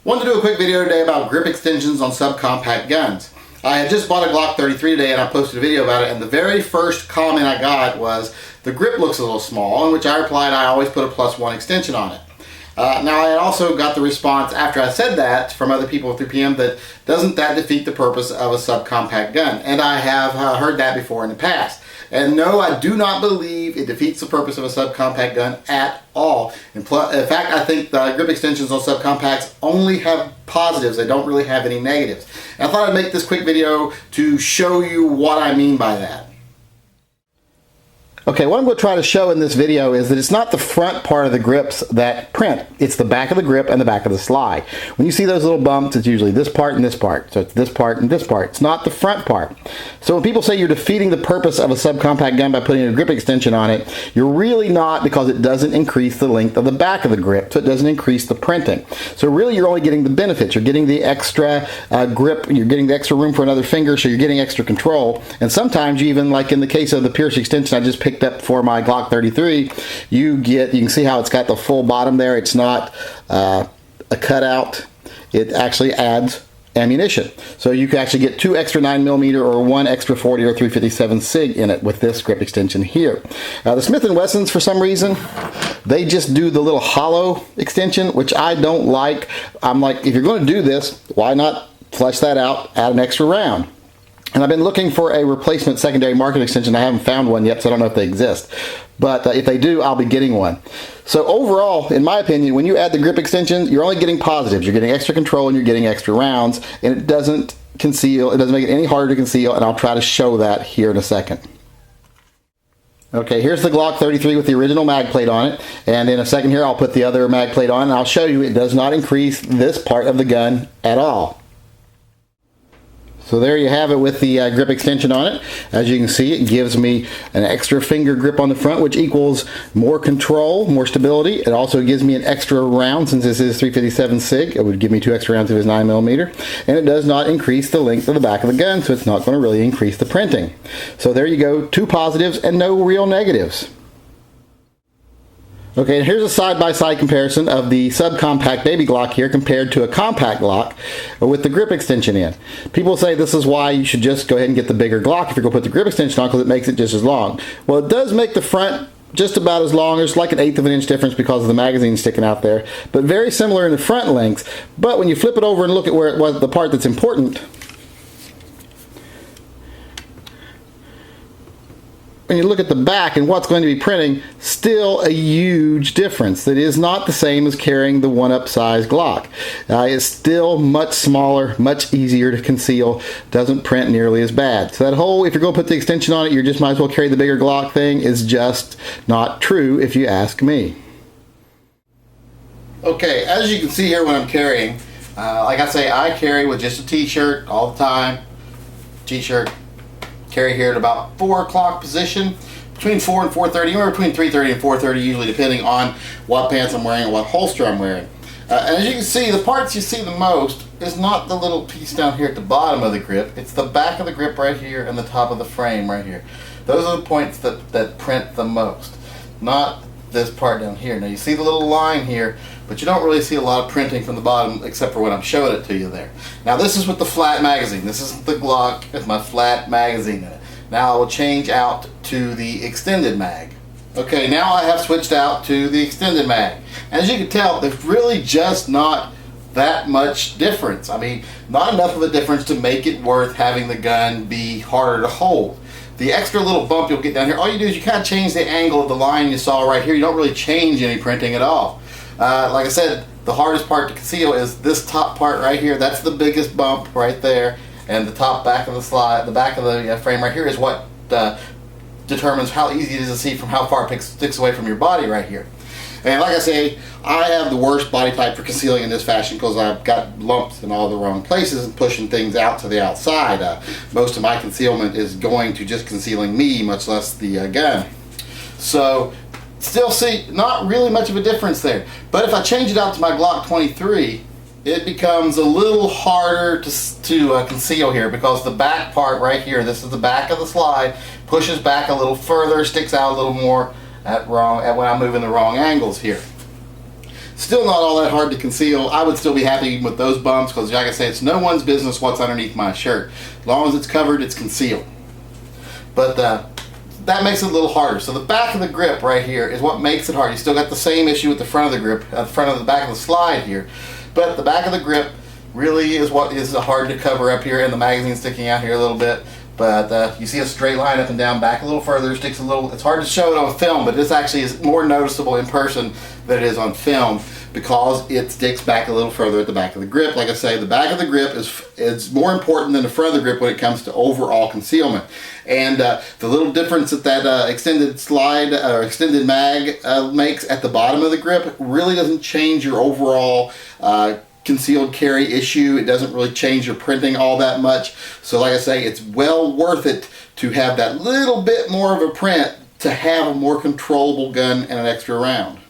Wanted to do a quick video today about grip extensions on subcompact guns. I had just bought a Glock 33 today and I posted a video about it, and the very first comment I got was, the grip looks a little small, in which I replied I always put a +1 extension on it. Now I also got the response after I said that from other people through PM that doesn't that defeat the purpose of a subcompact gun? And I have heard that before in the past. And no, I do not believe it defeats the purpose of a subcompact gun at all. In fact, I think the grip extensions on subcompacts only have positives. They don't really have any negatives. And I thought I'd make this quick video to show you what I mean by that. Okay, what I'm going to try to show in this video is that it's not the front part of the grips that print. It's the back of the grip and the back of the slide. When you see those little bumps, it's usually this part and this part. So it's this part and this part. It's not the front part. So when people say you're defeating the purpose of a subcompact gun by putting a grip extension on it, you're really not, because it doesn't increase the length of the back of the grip. So it doesn't increase the printing. So really you're only getting the benefits. You're getting the extra grip. You're getting the extra room for another finger, so you're getting extra control. And sometimes you even, like in the case of the Pierce extension I just picked up for my Glock 33, you can see how it's got the full bottom there. It's not a cutout. It actually adds ammunition. So you can actually get 2 extra 9mm or 1 extra 40 or 357 SIG in it with this grip extension here. The Smith & Wessons, for some reason, they just do the little hollow extension, which I don't like. I'm like, if you're going to do this, why not flesh that out, add an extra round? And I've been looking for a replacement secondary market extension. I haven't found one yet, so I don't know if they exist. But if they do, I'll be getting one. So overall, in my opinion, when you add the grip extension, you're only getting positives. You're getting extra control and you're getting extra rounds. And it doesn't conceal, it doesn't make it any harder to conceal, and I'll try to show that here in a second. Okay, here's the Glock 33 with the original mag plate on it. And in a second here, I'll put the other mag plate on, and I'll show you it does not increase this part of the gun at all. So there you have it with the grip extension on it. As you can see, it gives me an extra finger grip on the front, which equals more control, more stability. It also gives me an extra round, since this is 357 SIG. It would give me 2 extra rounds of his 9mm. And it does not increase the length of the back of the gun, so it's not going to really increase the printing. So there you go, 2 positives and no real negatives. Okay, and here's a side-by-side comparison of the subcompact baby Glock here compared to a compact Glock with the grip extension in. People say this is why you should just go ahead and get the bigger Glock if you're going to put the grip extension on, because it makes it just as long. Well, it does make the front just about as long. There's like an 1/8 of an inch difference because of the magazine sticking out there, but very similar in the front lengths. But when you flip it over and look at where it was, the part that's important, when you look at the back and what's going to be printing, still a huge difference. That is not the same as carrying the 1-up size Glock. It's still much smaller, much easier to conceal, doesn't print nearly as bad. So that whole, if you're going to put the extension on it, you just might as well carry the bigger Glock thing, is just not true if you ask me. Okay, as you can see here when I'm carrying, like I say, I carry with just a t-shirt all the time. T-shirt. Carry here at about 4 o'clock position, between 4 and 4:30, or between 3:30 and 4:30, usually depending on what pants I'm wearing and what holster I'm wearing. And as you can see, the parts you see the most is not the little piece down here at the bottom of the grip. It's the back of the grip right here and the top of the frame right here. Those are the points that print the most, not this part down here. Now you see the little line here, but you don't really see a lot of printing from the bottom except for when I'm showing it to you there. Now this is with the flat magazine. This is the Glock with my flat magazine in it. Now I will change out to the extended mag. Okay, now I have switched out to the extended mag. As you can tell, there's really just not that much difference. I mean, not enough of a difference to make it worth having the gun be harder to hold. The extra little bump you'll get down here, all you do is you kind of change the angle of the line you saw right here. You don't really change any printing at all. Like I said, the hardest part to conceal is this top part right here. That's the biggest bump right there. And the top back of the slide, the back of the frame right here is what determines how easy it is to see from how far it sticks away from your body right here. And like I say, I have the worst body type for concealing in this fashion because I've got lumps in all the wrong places and pushing things out to the outside. Most of my concealment is going to just concealing me, much less the gun. So still see not really much of a difference there. But if I change it out to my Glock 23, it becomes a little harder to conceal here, because the back part right here, this is the back of the slide, pushes back a little further, sticks out a little more when I'm moving the wrong angles here. Still not all that hard to conceal. I would still be happy with those bumps because, like I say, it's no one's business what's underneath my shirt. As long as it's covered, it's concealed. But that makes it a little harder. So the back of the grip right here is what makes it hard. You still got the same issue with the front of the grip, the back of the slide here. But the back of the grip really is what is hard to cover up here, and the magazine sticking out here a little bit. But you see a straight line up and down, back a little further, sticks a little. It's hard to show it on film, but this actually is more noticeable in person than it is on film because it sticks back a little further at the back of the grip. Like I say, the back of the grip is more important than the front of the grip when it comes to overall concealment. And the little difference that extended slide or extended mag makes at the bottom of the grip really doesn't change your overall concealed carry issue. It doesn't really change your printing all that much. So like I say, it's well worth it to have that little bit more of a print to have a more controllable gun and an extra round.